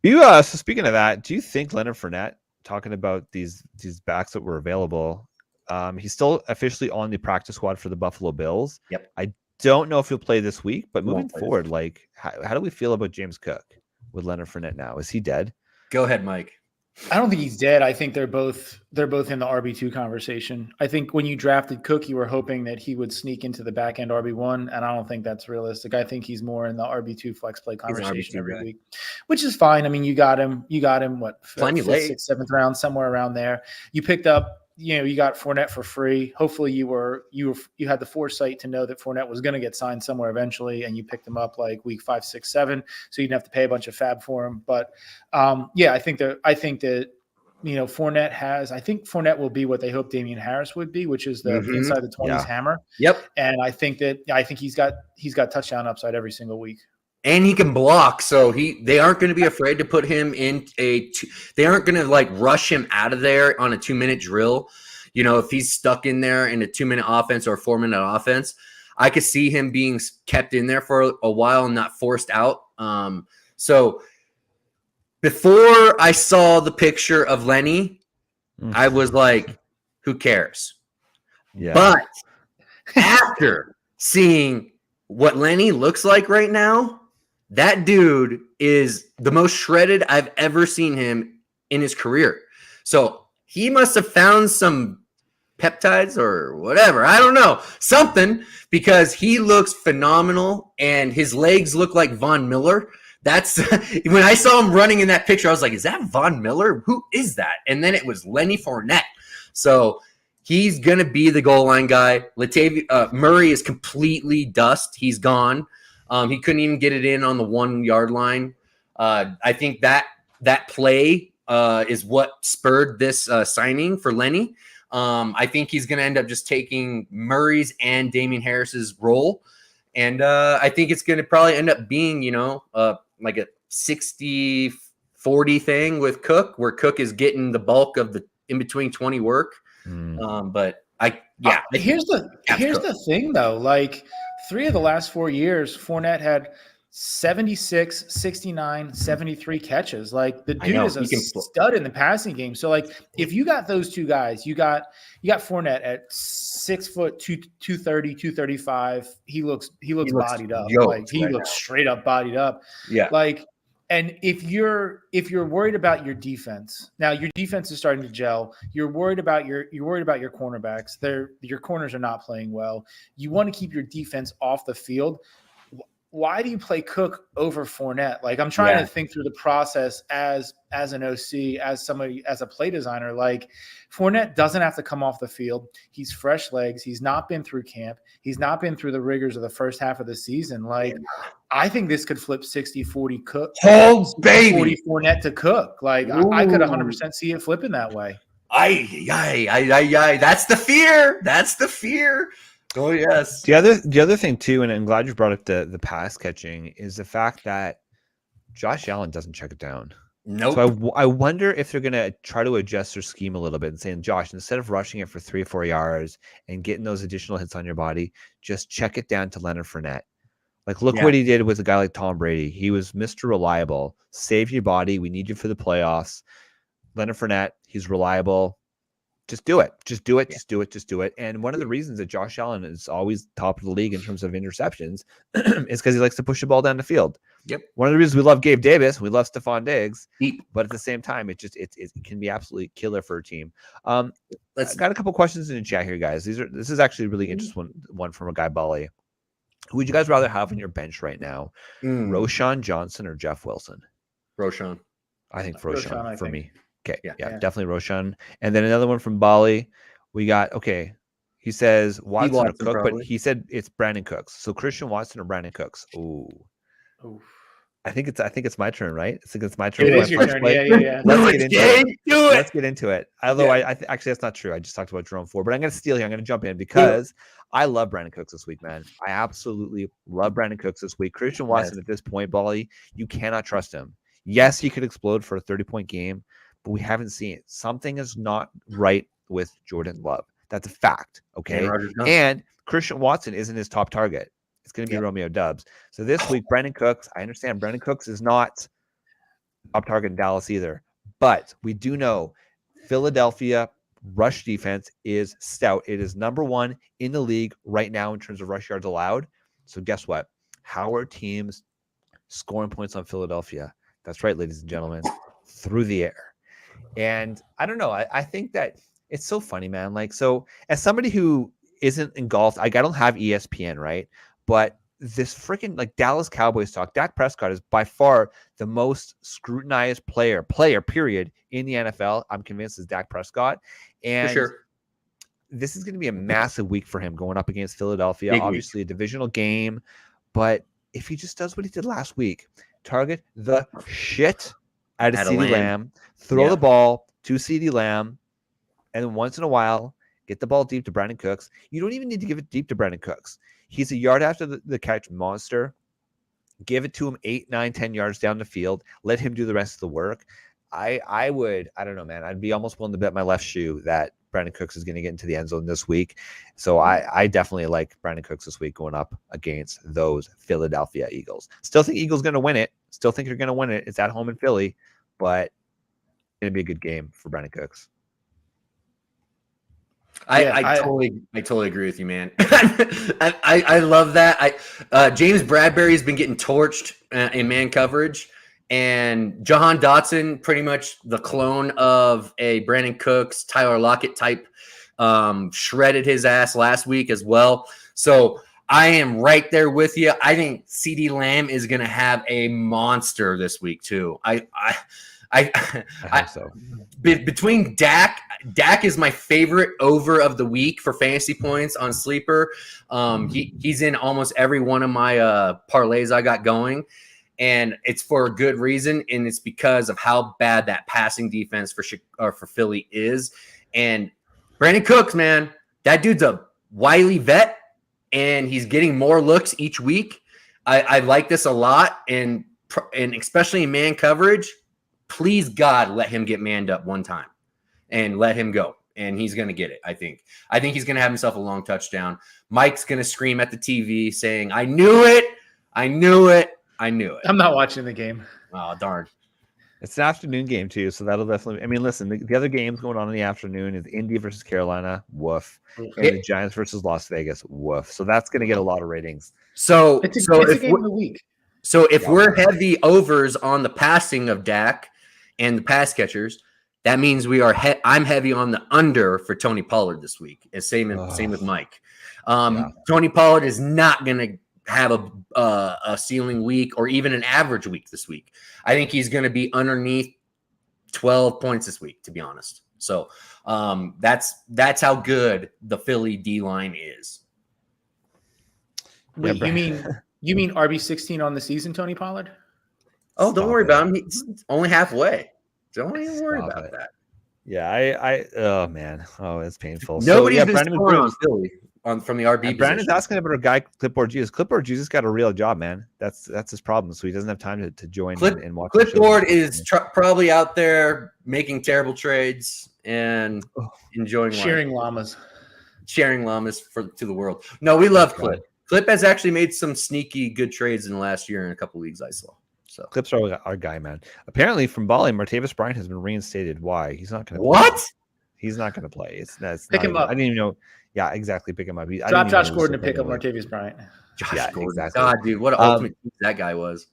So speaking of that, do you think Leonard Fournette, talking about these backs that were available, he's still officially on the practice squad for the Buffalo Bills? Yep. I don't know if he'll play this week, but moving forward, like, how do we feel about James Cook with Leonard Fournette now? Is he dead? Go ahead, Mike. I don't think he's dead. I think they're both in the RB2 conversation. I think when you drafted Cook, you were hoping that he would sneak into the back end RB1, and I don't think that's realistic. I think he's more in the RB2 flex play conversation every week, which is fine. I mean, you got him what, plenty late, 6th, 7th round, somewhere around there. You picked up, you got Fournette for free. Hopefully you had the foresight to know that Fournette was going to get signed somewhere eventually, and you picked him up like week 5, 6, 7, so you didn't have to pay a bunch of fab for him. But I think that Fournette will be what they hope Damian Harris would be, which is the inside the 20s hammer. Yep. And I think he's got touchdown upside every single week. And he can block, so they aren't going to be afraid to put him in they aren't going to like rush him out of there on a 2-minute drill. If he's stuck in there in a 2-minute offense or a 4-minute offense, I could see him being kept in there for a while and not forced out. So before I saw the picture of Lenny, I was like, who cares? Yeah. But after seeing what Lenny looks like right now, that dude is the most shredded I've ever seen him in his career. So he must have found some peptides or whatever. I don't know. Something, because he looks phenomenal and his legs look like Von Miller. That's when I saw him running in that picture, I was like, is that Von Miller? Who is that? And then it was Lenny Fournette. So he's going to be the goal line guy. Murray is completely dust. He's gone. He couldn't even get it in on the 1-yard line. I think that play is what spurred this signing for Lenny. I think he's going to end up just taking Murray's and Damian Harris's role. And I think it's going to probably end up being, like a 60-40 thing with Cook, where Cook is getting the bulk of the in-between 20 work. But here's the thing, though. Like, 3 of the last 4 years, Fournette had 76, 69, 73 catches. Like, the dude is a stud in the passing game. So, like, if you got those two guys, you got Fournette at 6 foot 230, 235. He looks bodied up. He looks straight up bodied up. Yeah. Like, and if you're worried about your defense, now your defense is starting to gel. You're worried about your cornerbacks. Your corners are not playing well. You want to keep your defense off the field. Why do you play Cook over Fournette? Like, I'm trying to think through the process as an OC, as somebody, as a play designer. Like, Fournette doesn't have to come off the field. He's fresh legs. He's not been through camp. He's not been through the rigors of the first half of the season. Like, I think this could flip 60-40 Cook. Oh, baby. 40 Fournette to Cook. Like, I could 100% see it flipping that way. That's the fear. That's the fear. Oh, yes. The other thing, too, and I'm glad you brought up the pass catching, is the fact that Josh Allen doesn't check it down. Nope. So I wonder if they're going to try to adjust their scheme a little bit and saying, Josh, instead of rushing it for 3 or 4 yards and getting those additional hits on your body, just check it down to Leonard Fournette. Like, look what he did with a guy like Tom Brady. He was Mr. Reliable. Save your body. We need you for the playoffs. Leonard Fournette, he's reliable. Just do it. Just do it. Just do it. Just do it. And one of the reasons that Josh Allen is always top of the league in terms of interceptions is because he likes to push the ball down the field. Yep. One of the reasons we love Gabe Davis, we love Stephon Diggs, but at the same time, it can be absolutely killer for a team. I got a couple questions in the chat here, guys. This is actually a really interesting one from a guy, Bali. Who would you guys rather have on your bench right now? Roshan Johnson or Jeff Wilson? Roshan. I think Roshan for me. Okay, yeah, definitely Roshan. And then another one from Bali. We got, he says Watson or Cook, but he said it's Brandon Cooks. So Christian Watson or Brandon Cooks? Ooh. I think it's my turn, right? I think it's my turn. It is your turn. Yeah. Let's get into it. Although actually that's not true. I just talked about Jerome Ford, but I'm going to steal here. I'm going to jump in because I love Brandon Cooks this week, man. I absolutely love Brandon Cooks this week. Christian Watson at this point, Bali, you cannot trust him. Yes, he could explode for a 30-point game, but we haven't seen it. Something is not right with Jordan Love. That's a fact. Okay. And Christian Watson isn't his top target. It's going to be Romeo Dubs. So this week, Brandon Cooks, I understand Brandon Cooks is not top target in Dallas either, but we do know Philadelphia rush defense is stout. It is number 1 in the league right now in terms of rush yards allowed. So guess what? How are teams scoring points on Philadelphia? That's right, ladies and gentlemen, through the air. And I don't know. I think that it's so funny, man. Like, so as somebody who isn't engulfed, I don't have ESPN, right? But this freaking like Dallas Cowboys talk, Dak Prescott is by far the most scrutinized player period in the NFL. I'm convinced is Dak Prescott. And this is going to be a massive week for him going up against Philadelphia. Obviously a divisional game, but if he just does what he did last week, target the shit out of CeeDee Lamb, throw the ball to CeeDee Lamb, and once in a while, get the ball deep to Brandon Cooks. You don't even need to give it deep to Brandon Cooks. He's a yard after the catch monster. Give it to him 8, 9, 10 yards down the field. Let him do the rest of the work. I don't know, man. I'd be almost willing to bet my left shoe that Brandon Cooks is going to get into the end zone this week. So I definitely like Brandon Cooks this week going up against those Philadelphia Eagles. Still think Eagles going to win it. Still think you're going to win it. It's at home in Philly, but it's going to be a good game for Brandon Cooks. I totally agree with you, man. I love that. James Bradbury's been getting torched in man coverage, and Jahan Dotson, pretty much the clone of a Brandon Cooks, Tyler Lockett type, shredded his ass last week as well. So I am right there with you. I think CeeDee Lamb is going to have a monster this week too. I hope so. Between Dak is my favorite over of the week for fantasy points on Sleeper. He's in almost every one of my parlays I got going, and it's for a good reason, and it's because of how bad that passing defense for Philly is. And Brandon Cooks, man, that dude's a wily vet, and he's getting more looks each week. I like this a lot, and especially in man coverage. Please, God, let him get manned up one time and let him go. And he's going to get it, I think. I think he's going to have himself a long touchdown. Mike's going to scream at the TV saying, I knew it. I knew it. I knew it. I'm not watching the game. Oh, darn. It's an afternoon game, too, so that'll definitely – I mean, listen, the other games going on in the afternoon is Indy versus Carolina, woof, and the Giants versus Las Vegas, woof. So that's going to get a lot of ratings. So it's a game of the week. So if we're heavy overs on the passing of Dak and the pass catchers, that means we are. I'm heavy on the under for Tony Pollard this week. Same with Mike. Tony Pollard is not going to have a ceiling week or even an average week this week. I think he's going to be underneath 12 points this week, to be honest. So that's how good the Philly D line is. Wait, you mean RB16 on the season, Tony Pollard? Oh, don't worry about him. He's only halfway. Don't even worry about that. Yeah, oh man, oh, it's painful. Nobody's been scoring on Philly. from the RB And Brandon's position. asking about a guy, Clipboard Jesus. Clipboard Jesus got a real job, man. That's his problem. So he doesn't have time to join and watch. Clipboard is probably out there making terrible trades and enjoying Sharing life. llamas. Sharing llamas to the world. No, we love Clip. Clip has actually made some sneaky good trades in the last year in a couple leagues I saw. So Clips are our guy, man. Apparently from Bali, Martavis Bryant has been reinstated. Why? He's not going to what? He's not going to play. That's Pick not him even, up. I didn't even know. Yeah, exactly. Pick him up. Drop Josh Gordon and pick up Martavis Bryant. Josh Gordon. Exactly. God, dude, what an ultimate that guy was.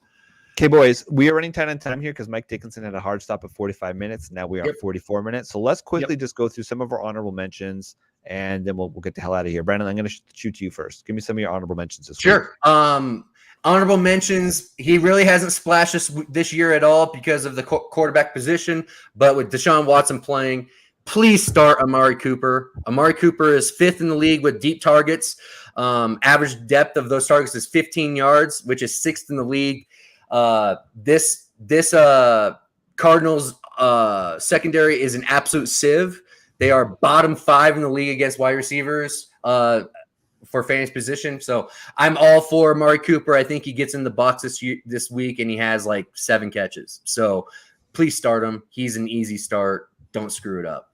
Okay, boys, we are running tight on time here because Mike Dickinson had a hard stop at 45 minutes. Now we are at 44 minutes. So let's quickly just go through some of our honorable mentions, and then we'll get the hell out of here. Brandon, I'm going to shoot you first. Give me some of your honorable mentions this week. Sure. Honorable mentions. He really hasn't splashed this year at all because of the quarterback position. But with Deshaun Watson playing, please start Amari Cooper. Amari Cooper is 5th in the league with deep targets. Average depth of those targets is 15 yards, which is 6th in the league. This Cardinals secondary is an absolute sieve. They are bottom 5 in the league against wide receivers for fantasy position. So I'm all for Amari Cooper. I think he gets in the box this week, and he has like 7 catches. So please start him. He's an easy start. Don't screw it up.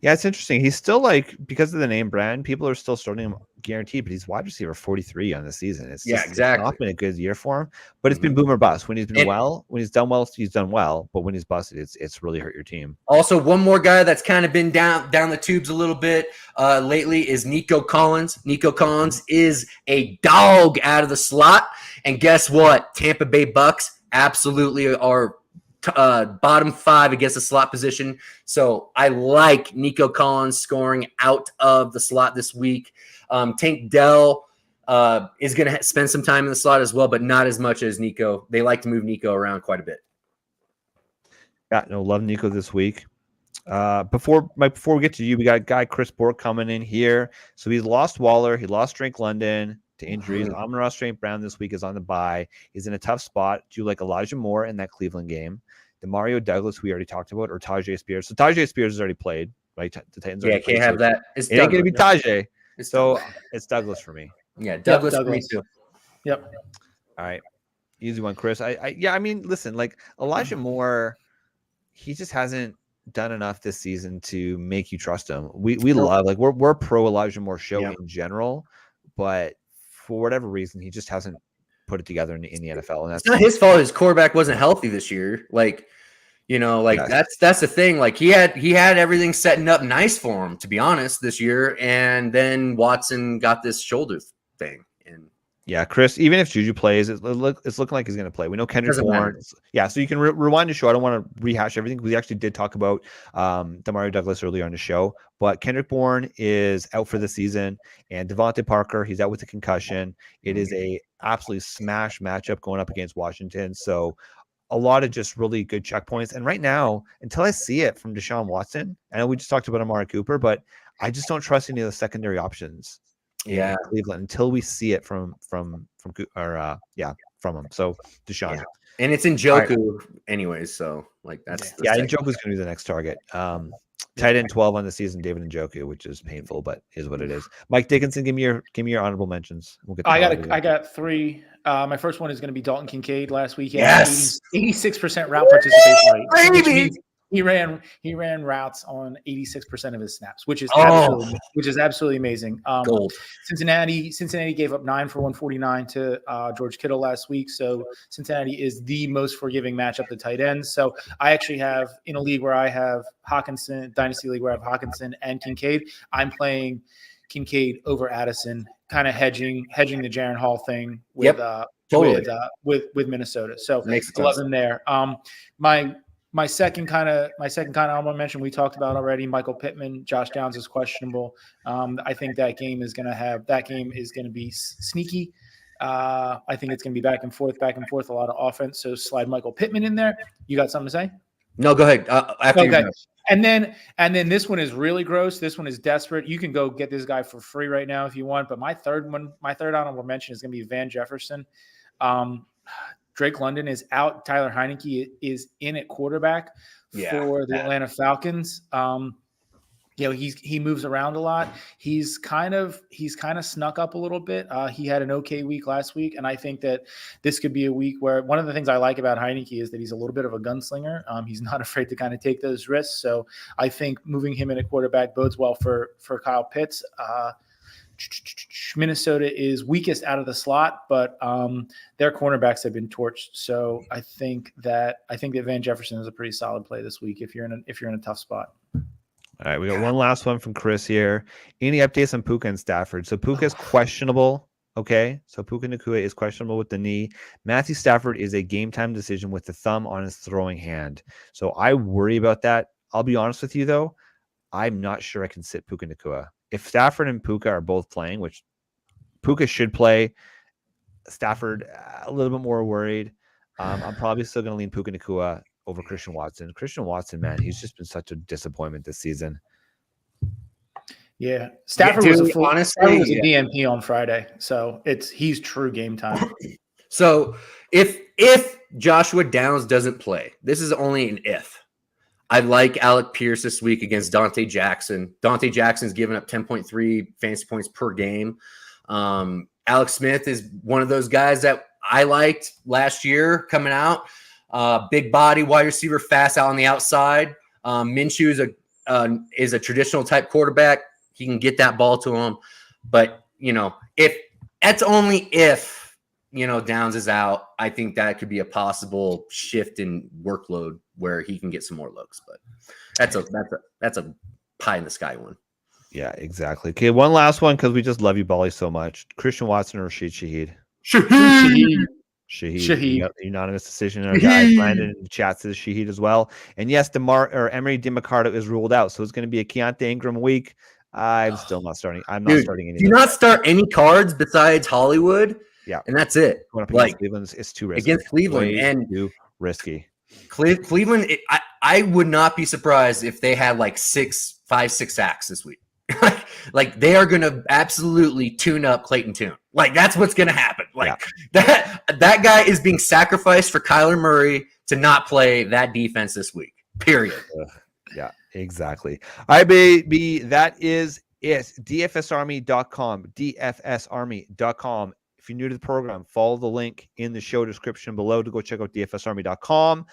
Yeah, it's interesting. He's still because of the name brand, people are still starting him guaranteed, but he's wide receiver 43 on the season. It's exactly. It's not been a good year for him, but it's been boomer bust. When he's been when he's done well, he's done well. But when he's busted, it's really hurt your team. Also, one more guy that's kind of been down the tubes a little bit lately is Nico Collins. Nico Collins is a dog out of the slot, and guess what? Tampa Bay Bucks absolutely are bottom 5 against the slot position. So I like Nico Collins scoring out of the slot this week. Tank Dell is going to spend some time in the slot as well, but not as much as Nico. They like to move Nico around quite a bit. Yeah, no, love Nico this week. Before we get to you, we got guy Chris Bork coming in here. So he's lost Waller, he lost Drake London to injuries. Amon-Ra St. Brown this week is on the bye. He's in a tough spot. Do you like Elijah Moore in that Cleveland game? Demario Douglas, we already talked about, or Tajay Spears. So Tajay Spears has already played, right? The Titans already can't have that. It ain't going to be Tajay. It's Douglas for me. Yeah, Douglas for me too. Yep. All right. Easy one, Chris. I mean, listen, Elijah Moore, he just hasn't done enough this season to make you trust him. We love, we're pro Elijah Moore show in general, but for whatever reason, he just hasn't put it together in the NFL. And that's not his fault. His quarterback wasn't healthy this year. That's the thing. He had everything setting up nice for him, to be honest, this year. And then Watson got this shoulder thing. And yeah, Chris, even if Juju plays, it's looking like he's going to play. We know Kendrick Bourne. Yeah, so you can rewind the show. I don't want to rehash everything. We actually did talk about Demario Douglas earlier on the show, but Kendrick Bourne is out for the season, and Devontae Parker, he's out with a concussion. It is a absolutely smash matchup going up against Washington. So a lot of just really good checkpoints. And right now, until I see it from Deshaun Watson, I know we just talked about Amari Cooper, but I just don't trust any of the secondary options. Yeah, Cleveland until we see it from him. So Deshaun, and it's in Njoku anyways. So that's Njoku's gonna be the next target. Tight end 12 on the season, David Njoku, which is painful, but is what it is. Mike Dickinson, give me your honorable mentions. We'll get. I got 3. My first one is going to be Dalton Kincaid. Last week, yes, 86% route participation rate. He ran routes on 86% of his snaps, which is absolutely amazing. Gold. Cincinnati gave up 9 for 149 to George Kittle last week, so Cincinnati is the most forgiving matchup to tight ends. So I actually have, in a league where I have Hawkinson, dynasty league where I have Hawkinson and Kincaid, I'm playing Kincaid over Addison, kind of hedging the Jaren Hall thing with with Minnesota. So I love him there. My second kind of honorable mention we talked about already. Michael Pittman, Josh Downs is questionable. I think that game is going to be sneaky. I think it's going to be back and forth, a lot of offense. So slide Michael Pittman in there. You got something to say? No, go ahead. Okay. And then this one is really gross. This one is desperate. You can go get this guy for free right now if you want. But my third honorable mention is going to be Van Jefferson. Drake London is out. Tyler Heineke is in at quarterback for the Atlanta Falcons. he moves around a lot. He's kind of snuck up a little bit. He had an okay week last week, and I think that this could be a week where one of the things I like about Heineke is that he's a little bit of a gunslinger. He's not afraid to kind of take those risks. So I think moving him in at quarterback bodes well for Kyle Pitts. Minnesota is weakest out of the slot, but their cornerbacks have been torched. So I think that Van Jefferson is a pretty solid play this week if you're in a tough spot. All right, we got one last one from Chris here. Any updates on Puka and Stafford? So Puka is questionable. Okay, so Puka Nacua is questionable with the knee. Matthew Stafford is a game time decision with the thumb on his throwing hand. So I worry about that. I'll be honest with you though, I'm not sure I can sit Puka Nacua. If Stafford and Puka are both playing, which Puka should play, Stafford a little bit more worried. I'm probably still going to lean Puka Nacua over Christian Watson. Christian Watson, man, he's just been such a disappointment this season. Yeah, Stafford was a DNP on Friday, so he's true game time. So if Joshua Downs doesn't play, this is only an if. I like Alec Pierce this week against Dante Jackson. Dante Jackson's given up 10.3 fantasy points per game. Alex Smith is one of those guys that I liked last year coming out. Big body, wide receiver, fast out on the outside. Minshew is a traditional type quarterback. He can get that ball to him. But, if Downs is out, I think that could be a possible shift in workload where he can get some more looks. But that's a pie in the sky one. Yeah, exactly. Okay, one last one because we just love you, Bolly, so much. Christian Watson or Rashid Shaheed? Shaheed. Unanimous decision. Our guy Brandon in the chat says Shaheed as well. And yes, Emery DeMarcado is ruled out, so it's going to be a Keontae Ingram week. I'm still not starting. I'm not starting any. Do not start any cards besides Hollywood. Yeah, and that's it. Like Cleveland, it's too risky. Against Cleveland, and too risky. Cleveland, I would not be surprised if they had like 6 sacks this week. Like they are going to absolutely tune up Clayton Tune. Like that's what's going to happen. That guy is being sacrificed for Kyler Murray to not play that defense this week. Period. Yeah, exactly. All right, baby, that is it. DFSArmy.com. DFSArmy.com. If you're new to the program, follow the link in the show description below to go check out DFSArmy.com.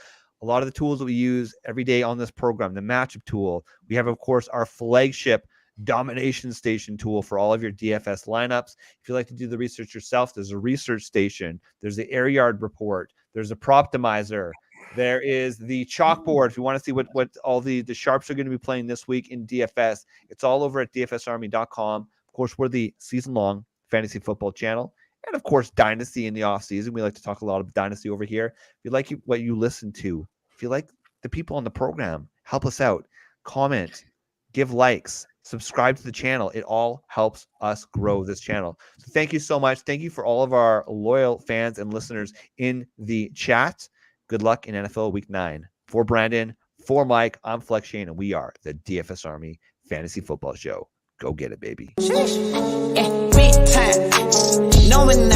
A lot of the tools that we use every day on this program, the matchup tool. We have, of course, our flagship domination station tool for all of your DFS lineups. If you like to do the research yourself, there's a research station. There's the air yard report. There's a Proptimizer. There is the chalkboard. If you want to see what all the sharps are going to be playing this week in DFS, it's all over at DFSArmy.com. Of course, we're the season-long fantasy football channel. And, of course, Dynasty in the offseason. We like to talk a lot of Dynasty over here. If you like what you listen to, if you like the people on the program, help us out. Comment, give likes, subscribe to the channel. It all helps us grow this channel. So thank you so much. Thank you for all of our loyal fans and listeners in the chat. Good luck in NFL Week 9. For Brandon, for Mike, I'm Flex Shane, and we are the DFS Army Fantasy Football Show. Go get it, baby. Big time. No man.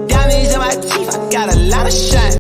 Diamonds in my teeth. I got a lot of shine.